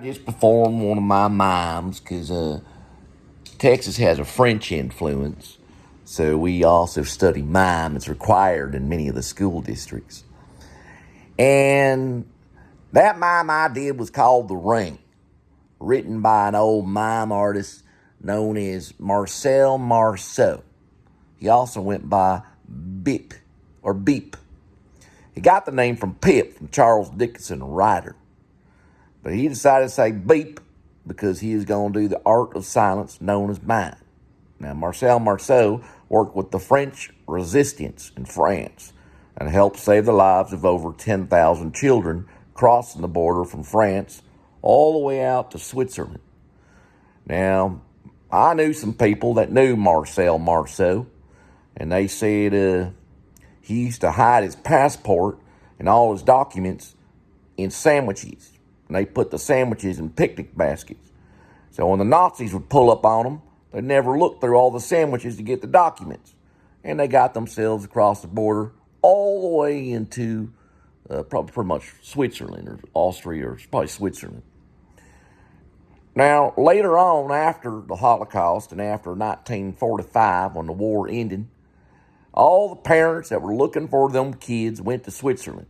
just perform one of my mimes because Texas has a French influence. So we also study mime. It's required in many of the school districts. And that mime I did was called The Ring, written by an old mime artist known as Marcel Marceau. He also went by Beep. He got the name from Pip, from Charles Dickens, a writer. But he decided to say Beep because he was going to do the art of silence known as mime. Now, Marcel Marceau worked with the French resistance in France and helped save the lives of over 10,000 children crossing the border from France all the way out to Switzerland. Now, I knew some people that knew Marcel Marceau, and they said he used to hide his passport and all his documents in sandwiches. And they put the sandwiches in picnic baskets. So when the Nazis would pull up on them, they'd never look through all the sandwiches to get the documents. And they got themselves across the border all the way into probably pretty much Switzerland or Austria or probably Switzerland. Now, later on, after the Holocaust and after 1945, when the war ended, all the parents that were looking for them kids went to Switzerland.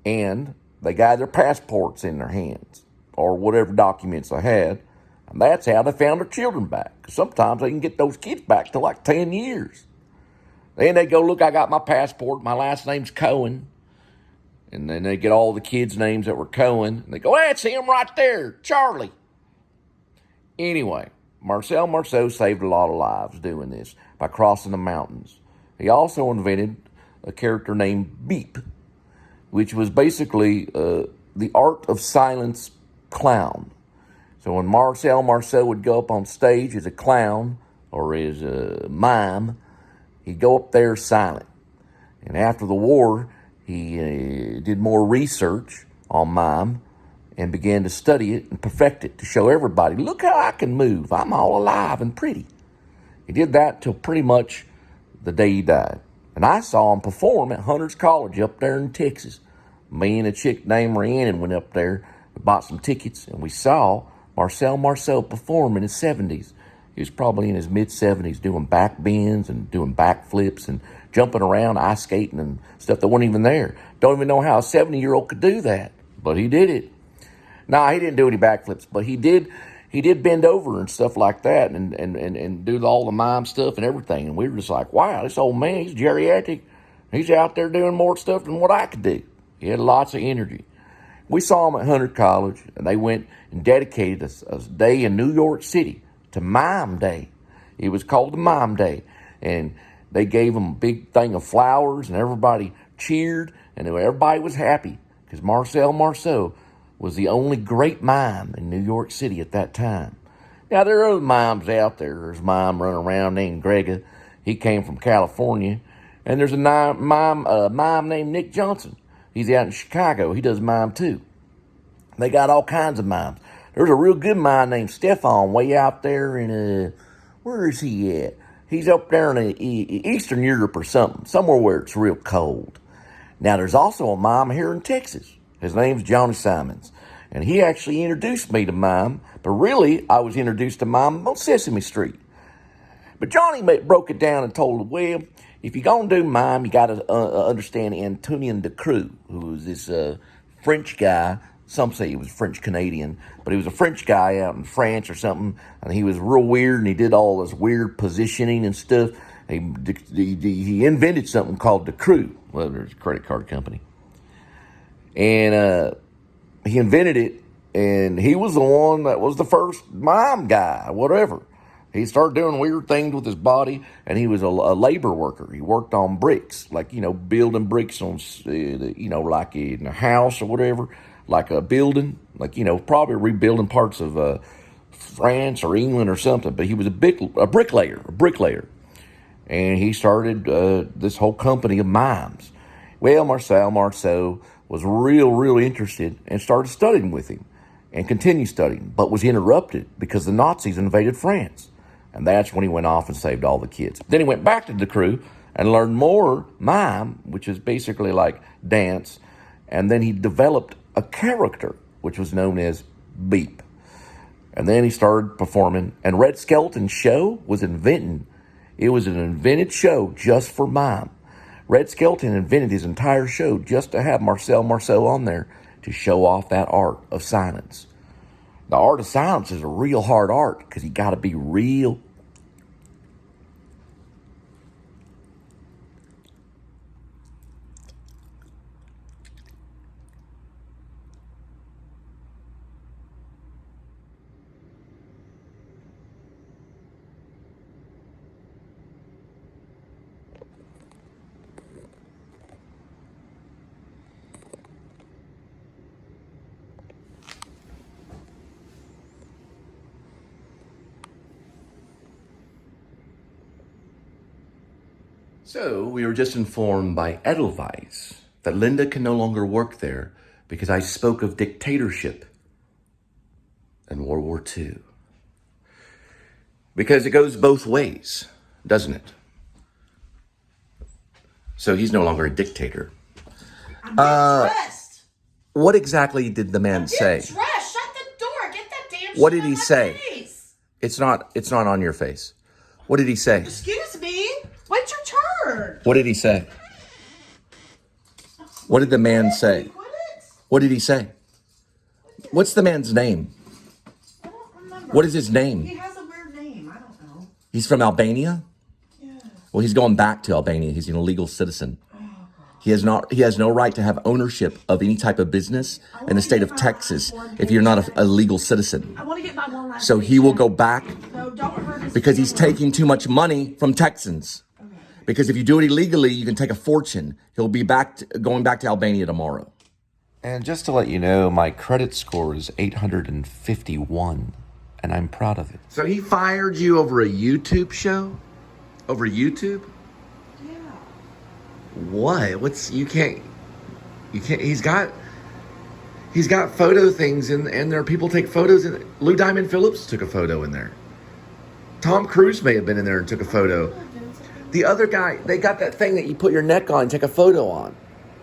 And they got their passports in their hands or whatever documents they had. And that's how they found their children back. Because sometimes they can get those kids back to like 10 years. Then they go, look, I got my passport. My last name's Cohen. And then they get all the kids' names that were Cohen. And they go, that's him right there, Charlie. Anyway, Marcel Marceau saved a lot of lives doing this by crossing the mountains. He also invented a character named Beep, which was basically the art of silence clown. So when Marcel Marceau would go up on stage as a clown or as a mime, he'd go up there silent. And after the war, he did more research on mime and began to study it and perfect it to show everybody, look how I can move. I'm all alive and pretty. He did that till pretty much the day he died. And I saw him perform at Hunter's College up there in Texas. Me and a chick named Rhiannon went up there, we bought some tickets, and we saw Marcel Marceau perform in his 70s. He was probably in his mid-70s doing back bends and doing back flips and jumping around, ice skating and stuff that wasn't even there. Don't even know how a 70-year-old could do that, but he did it. No, he didn't do any backflips, but he did bend over and stuff like that and do all the mime stuff and everything. And we were just like, wow, this old man, he's geriatric. He's out there doing more stuff than what I could do. He had lots of energy. We saw him at Hunter College, and they went and dedicated a day in New York City to Mime Day. It was called the Mime Day. And they gave him a big thing of flowers, and everybody cheered, and everybody was happy because Marcel Marceau was the only great mime in New York City at that time. Now, there are other mimes out there. There's a mime running around named Grega. He came from California. And there's a mime named Nick Johnson. He's out in Chicago. He does mime too. They got all kinds of mimes. There's a real good mime named Stefan way out there in, where is he at? He's up there in Eastern Europe or something, somewhere where it's real cold. Now, there's also a mime here in Texas. His name's Johnny Simons. And he actually introduced me to mime, but really, I was introduced to mime on Sesame Street. But Johnny broke it down and told him, well, if you're going to do mime, you got to understand Antonin de Creux, who was this French guy. Some say he was French-Canadian, but he was a French guy out in France or something, and he was real weird, and he did all this weird positioning and stuff. He invented something called de Creux. Well, there's a credit card company. And he invented it, and he was the one that was the first mime guy, whatever. He started doing weird things with his body, and he was a labor worker. He worked on bricks, like, building bricks on, like in a house or whatever, like a building, like, probably rebuilding parts of France or England or something. But he was a bricklayer. And he started this whole company of mimes. Well, Marcel Marceau was real interested and started studying with him and continued studying, but was interrupted because the Nazis invaded France. And that's when he went off and saved all the kids. Then he went back to the crew and learned more mime, which is basically like dance. And then he developed a character, which was known as beep. And then he started performing. And Red Skelton's show was invented. It was an invented show just for mime. Red Skelton invented his entire show just to have Marcel Marceau on there to show off that art of silence. The art of silence is a real hard art because you got to be real. So we were just informed by Edelweiss that Linda can no longer work there because I spoke of dictatorship in World War II. Because it goes both ways, doesn't it? So he's no longer a dictator. I'm getting dressed. What exactly did the man say? Get dressed. Shut the door. Get that damn shit What did he out of say? my face. It's not on your face. What did he say? Excuse me. Wait your turn. What did he say? What did the man say? What did he say? What's the man's name? I don't remember. What is his name? He has a weird name. I don't know. He's from Albania? Yeah. Well, he's going back to Albania. He's an illegal citizen. He has no right to have ownership of any type of business in the state of Texas if you're not a legal citizen. I want to get my one last So he will go back No, don't hurt his because he's feelings. taking too much money from Texans. Okay. Because if you do it illegally, you can take a fortune. He'll be going back to Albania tomorrow. And just to let you know, my credit score is 851, and I'm proud of it. So he fired you over a YouTube show? Over YouTube? Yeah. What? You can't, he's got photo things and there. People take photos, and Lou Diamond Phillips took a photo in there. Tom Cruise may have been in there and took a photo. The other guy, they got that thing that you put your neck on and take a photo on.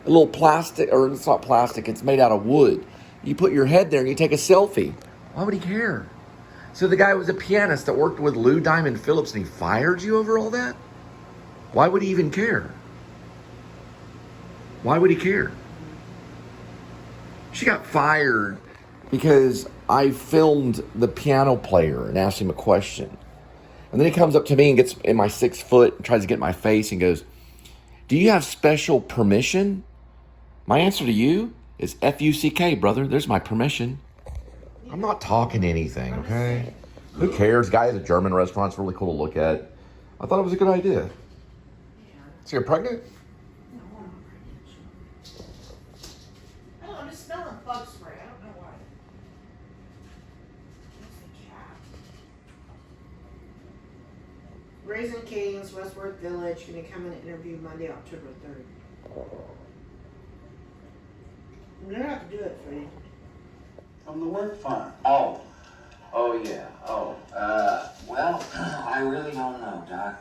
A little plastic, or it's not plastic, it's made out of wood. You put your head there and you take a selfie. Why would he care? So the guy was a pianist that worked with Lou Diamond Phillips and he fired you over all that? Why would he even care? Why would he care? She got fired because I filmed the piano player and asked him a question. And then he comes up to me and gets in my 6 foot and tries to get in my face and goes, "Do you have special permission?" My answer to you is F-U-C-K, brother. There's my permission. I'm not talking anything, okay? Who cares? Guy at a German restaurant. It's really cool to look at. I thought it was a good idea. Yeah. So you're pregnant? No, I'm not pregnant. I don't know. I'm just smelling bug spray. I don't know why. What's the cat? Raising Cane's, Westworth Village. Going to come and interview Monday, October 3rd. I'm going to have to do it, sweetie. From the work farm. Oh yeah. Well, I really don't know, Doc.